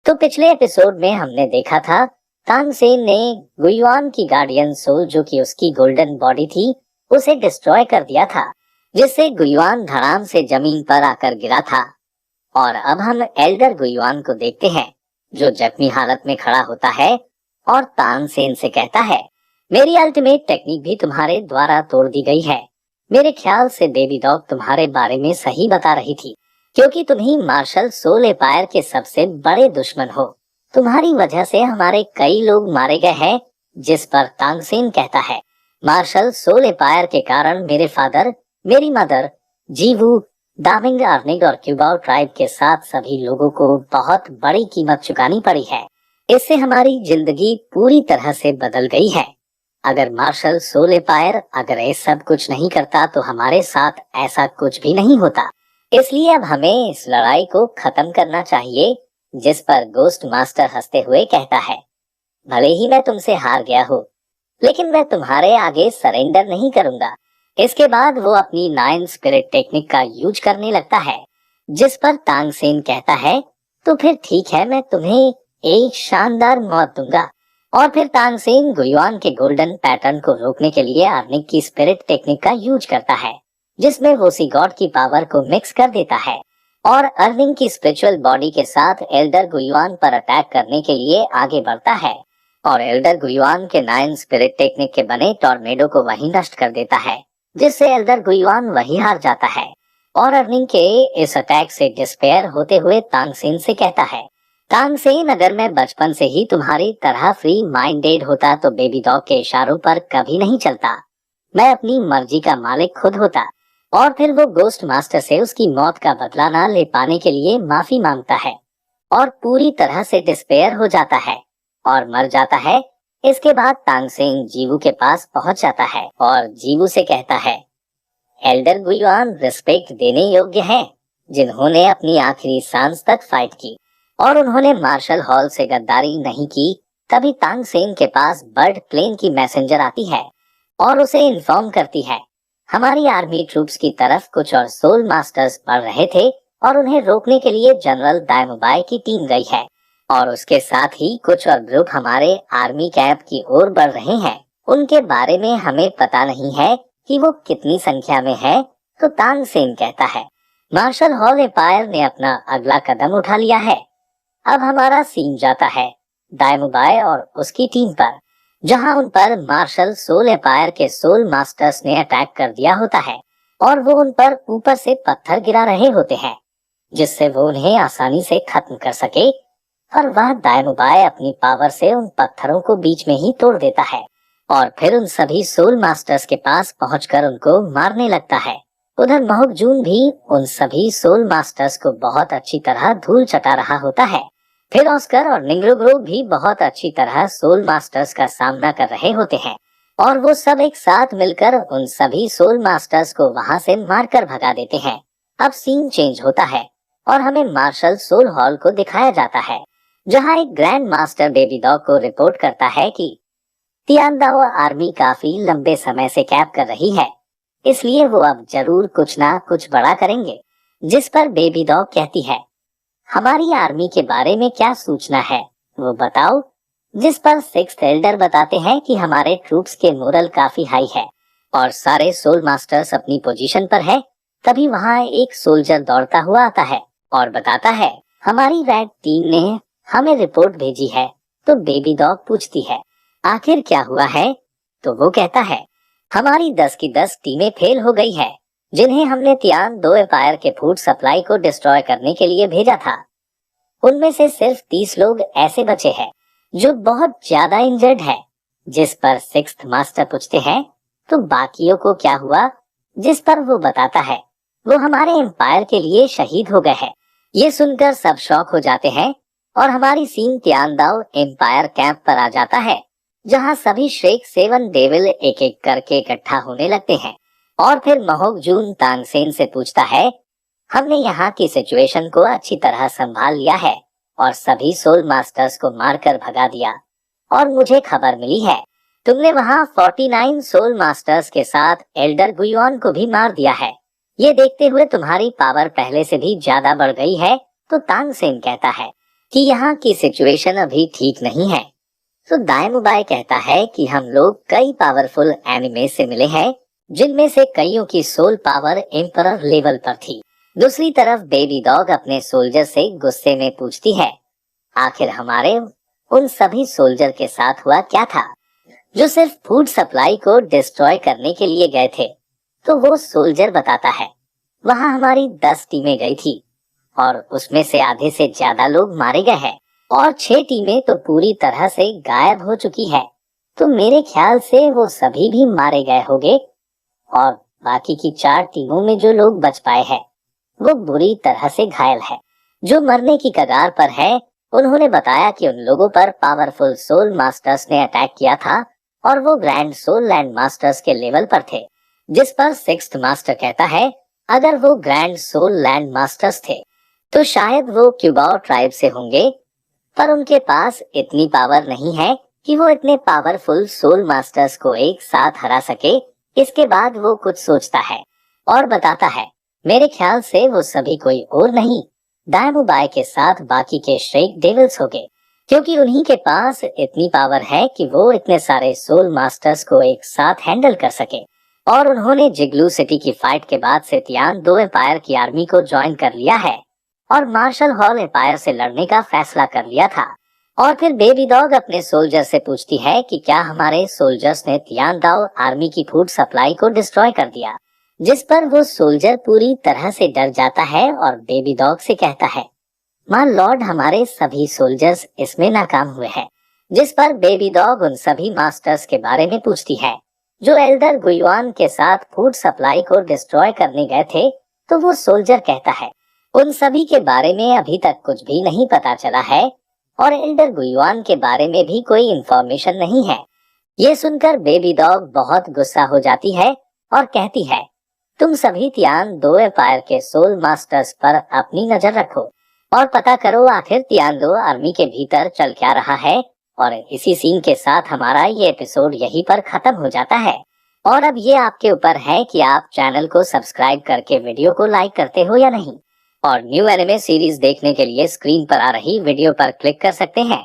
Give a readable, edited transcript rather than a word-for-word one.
तो पिछले एपिसोड में हमने देखा था तानसेन ने गुयुआन की गार्डियन सोल जो कि उसकी गोल्डन बॉडी थी उसे डिस्ट्रॉय कर दिया था, जिससे गुयुआन धड़ाम से जमीन पर आकर गिरा था। और अब हम एल्डर गुयुआन को देखते हैं जो जख्मी हालत में खड़ा होता है और तानसेन से कहता है, मेरी अल्टीमेट टेक्निक भी तुम्हारे द्वारा तोड़ दी गई है। मेरे ख्याल से बेबी डॉग तुम्हारे बारे में सही बता रही थी, क्योंकि तुम ही मार्शल सोल एम्पायर के सबसे बड़े दुश्मन हो। तुम्हारी वजह से हमारे कई लोग मारे गए हैं। जिस पर तानसेन कहता है, मार्शल सोल एम्पायर के कारण मेरे फादर, मेरी मदर, जीवू, दामिंग अर्निग और क्यूबाओ ट्राइब के साथ सभी लोगों को बहुत बड़ी कीमत चुकानी पड़ी है। इससे हमारी जिंदगी पूरी तरह से बदल गई है। अगर मार्शल सोल एम्पायर अगर ये सब कुछ नहीं करता तो हमारे साथ ऐसा कुछ भी नहीं होता। इसलिए अब हमें इस लड़ाई को खत्म करना चाहिए। जिस पर गोस्ट मास्टर हंसते हुए कहता है, भले ही मैं तुमसे हार गया हूँ, लेकिन मैं तुम्हारे आगे सरेंडर नहीं करूंगा। इसके बाद वो अपनी 9 स्पिरिट टेक्निक का यूज करने लगता है। जिस पर तानसेन कहता है, तो फिर ठीक है, मैं तुम्हें एक शानदार मौत दूंगा। और फिर तानसेन गुयुआन के गोल्डन पैटर्न को रोकने के लिए अर्निग की स्पिरिट टेक्निक का यूज करता है, जिसमें वो सी गॉड की पावर को मिक्स कर देता है और अर्निंग की स्पिरिचुअल बॉडी के साथ एल्डर गुयुआन पर अटैक करने के लिए आगे बढ़ता है और एल्डर गुयुआन के 9 स्पिरिट टेक्निक के बने टॉर्नेडो को वहीं नष्ट कर देता है, जिससे एल्डर गुयुआन वहीं हार जाता है। और अर्निंग के इस अटैक से डिस्पेयर होते हुए तानसेन से कहता है, तानसेन, अगर मैं बचपन से ही तुम्हारी तरह फ्री माइंडेड होता तो बेबी डॉग के इशारों पर कभी नहीं चलता। मैं अपनी मर्जी का मालिक खुद होता। और फिर वो गोस्ट मास्टर से उसकी मौत का बदला न ले पाने के लिए माफी मांगता है और पूरी तरह से डिस्पेयर हो जाता है और मर जाता है। इसके बाद तानसेन जीवू के पास पहुंच जाता है और जीवू से कहता है, एल्डर गुयुआन रिस्पेक्ट देने योग्य हैं, जिन्होंने अपनी आखिरी सांस तक फाइट की और उन्होंने मार्शल हॉल से गद्दारी नहीं की। तभी तानसेन के पास बर्ड प्लेन की मैसेंजर आती है और उसे इन्फॉर्म करती है, हमारी आर्मी ट्रूप्स की तरफ कुछ और सोल मास्टर्स बढ़ रहे थे और उन्हें रोकने के लिए जनरल दायमुबाई की टीम गई है और उसके साथ ही कुछ और ग्रुप हमारे आर्मी कैंप की ओर बढ़ रहे हैं। उनके बारे में हमें पता नहीं है कि वो कितनी संख्या में है। तो तानसेन कहता है, मार्शल हॉल एम्पायर ने अपना अगला कदम उठा लिया है। अब हमारा सीन जाता है दायमुबाई और उसकी टीम पर, जहां उन पर मार्शल सोल एम्पायर के सोल मास्टर्स ने अटैक कर दिया होता है और वो उन पर ऊपर से पत्थर गिरा रहे होते हैं, जिससे वो उन्हें आसानी से खत्म कर सके। और वह दायमुबाई अपनी पावर से उन पत्थरों को बीच में ही तोड़ देता है और फिर उन सभी सोल मास्टर्स के पास पहुंचकर उनको मारने लगता है। उधर महकजून भी उन सभी सोल मास्टर्स को बहुत अच्छी तरह धूल चटा रहा होता है। फिर ऑस्कर और निंग्रोग्रो भी बहुत अच्छी तरह सोल मास्टर्स का सामना कर रहे होते हैं और वो सब एक साथ मिलकर उन सभी सोल मास्टर्स को वहां से मारकर भगा देते हैं। अब सीन चेंज होता है और हमें मार्शल सोल हॉल को दिखाया जाता है, जहां एक ग्रैंड मास्टर बेबी डॉग को रिपोर्ट करता है कि तियानदाओ आर्मी काफी लंबे समय से कैप कर रही है, इसलिए वो अब जरूर कुछ ना कुछ बड़ा करेंगे। जिस पर बेबी डॉग कहती है, हमारी आर्मी के बारे में क्या सूचना है, वो बताओ। जिस पर 6th एल्डर बताते हैं कि हमारे ट्रूप्स के मोरल काफी हाई है और सारे सोल मास्टर्स अपनी पोजीशन पर है। तभी वहाँ एक सोल्जर दौड़ता हुआ आता है और बताता है, हमारी रेड टीम ने हमें रिपोर्ट भेजी है। तो बेबी डॉग पूछती है, आखिर क्या हुआ है? तो वो कहता है, हमारी 10 की 10 टीमें फेल हो गई है, जिन्हें हमने तियान 2 एम्पायर के फूड सप्लाई को डिस्ट्रॉय करने के लिए भेजा था। उनमें से सिर्फ 30 लोग ऐसे बचे हैं जो बहुत ज्यादा इंजर्ड है। जिस पर 6th मास्टर पूछते हैं, तो बाकियों को क्या हुआ? जिस पर वो बताता है, वो हमारे एम्पायर के लिए शहीद हो गए हैं। ये सुनकर सब शॉक हो जाते हैं और हमारी सीन तियानदाओ एम्पायर कैंप पर आ जाता है, जहाँ सभी श्रेक 7 डेविल एक एक करके इकट्ठा होने लगते हैं। और फिर महकजून तानसेन से पूछता है, हमने यहाँ की सिचुएशन को अच्छी तरह संभाल लिया है और सभी सोल मास्टर्स को मारकर भगा दिया और मुझे खबर मिली है तुमने वहाँ 49 सोल मास्टर्स के साथ एल्डर गुयुआन को भी मार दिया है। ये देखते हुए तुम्हारी पावर पहले से भी ज्यादा बढ़ गई है। तो तानसेन कहता है, कि यहाँ की सिचुएशन अभी ठीक नहीं है। तो दाएमुबाई कहता है कि हम लोग कई पावरफुल एनिमे से मिले हैं, जिनमें से कईयों की सोल पावर एम्परर लेवल पर थी। दूसरी तरफ बेबी डॉग अपने सोल्जर से गुस्से में पूछती है, आखिर हमारे उन सभी सोल्जर के साथ हुआ क्या था जो सिर्फ फूड सप्लाई को डिस्ट्रॉय करने के लिए गए थे। तो वो सोल्जर बताता है, वहाँ हमारी 10 टीमें गई थी और उसमें से आधे से ज्यादा लोग मारे गए हैं और 6 टीमें तो पूरी तरह से गायब हो चुकी है। तो मेरे ख्याल से वो सभी भी मारे गए होंगे और बाकी की 4 टीमों में जो लोग बच पाए हैं वो बुरी तरह से घायल है। जो मरने की कगार पर है, उन्होंने बताया कि उन लोगों पर पावरफुल सोल मास्टर्स ने अटैक किया था और वो ग्रैंड सोल लैंड मास्टर्स के लेवल पर थे। जिस पर 6th मास्टर कहता है, अगर वो ग्रैंड सोल लैंड मास्टर्स थे तो शायद वो क्यूबाओ ट्राइब से होंगे, पर उनके पास इतनी पावर नहीं है कि वो इतने पावरफुल सोल मास्टर्स को एक साथ हरा सके। इसके बाद वो कुछ सोचता है और बताता है, मेरे ख्याल से वो सभी कोई और नहीं, दाएमुबाई के साथ बाकी के श्रेक डेविल्स होंगे, क्योंकि उन्हीं के पास इतनी पावर है कि वो इतने सारे सोल मास्टर्स को एक साथ हैंडल कर सके। और उन्होंने जिग्लू सिटी की फाइट के बाद से तियान 2 एम्पायर की आर्मी को ज्वाइन कर लिया है और मार्शल हॉल एम्पायर से लड़ने का फैसला कर लिया था। और फिर बेबी डॉग अपने सोल्जर से पूछती है कि क्या हमारे सोल्जर्स ने तियान दाओ आर्मी की फूड सप्लाई को डिस्ट्रॉय कर दिया, जिस पर वो सोल्जर पूरी तरह से डर जाता है और बेबी डॉग से कहता है, मान लॉर्ड हमारे सभी सोल्जर्स इसमें नाकाम हुए हैं। जिस पर बेबी डॉग उन सभी मास्टर्स के बारे में पूछती है जो एल्डर गुयुआन के साथ फूड सप्लाई को डिस्ट्रॉय करने गए थे। तो वो सोल्जर कहता है, उन सभी के बारे में अभी तक कुछ भी नहीं पता चला है और एल्डर गुयुआन के बारे में भी कोई इंफॉर्मेशन नहीं है। ये सुनकर बेबी डॉग बहुत गुस्सा हो जाती है और कहती है, तुम सभी तियान 2 एम्पायर के सोल मास्टर्स पर अपनी नजर रखो और पता करो आखिर तियान 2 आर्मी के भीतर चल क्या रहा है। और इसी सीन के साथ हमारा ये एपिसोड यहीं पर खत्म हो जाता है। और अब ये आपके ऊपर है कि आप चैनल को सब्सक्राइब करके वीडियो को लाइक करते हो या नहीं। और न्यू एनिमे सीरीज देखने के लिए स्क्रीन पर आ रही वीडियो पर क्लिक कर सकते हैं।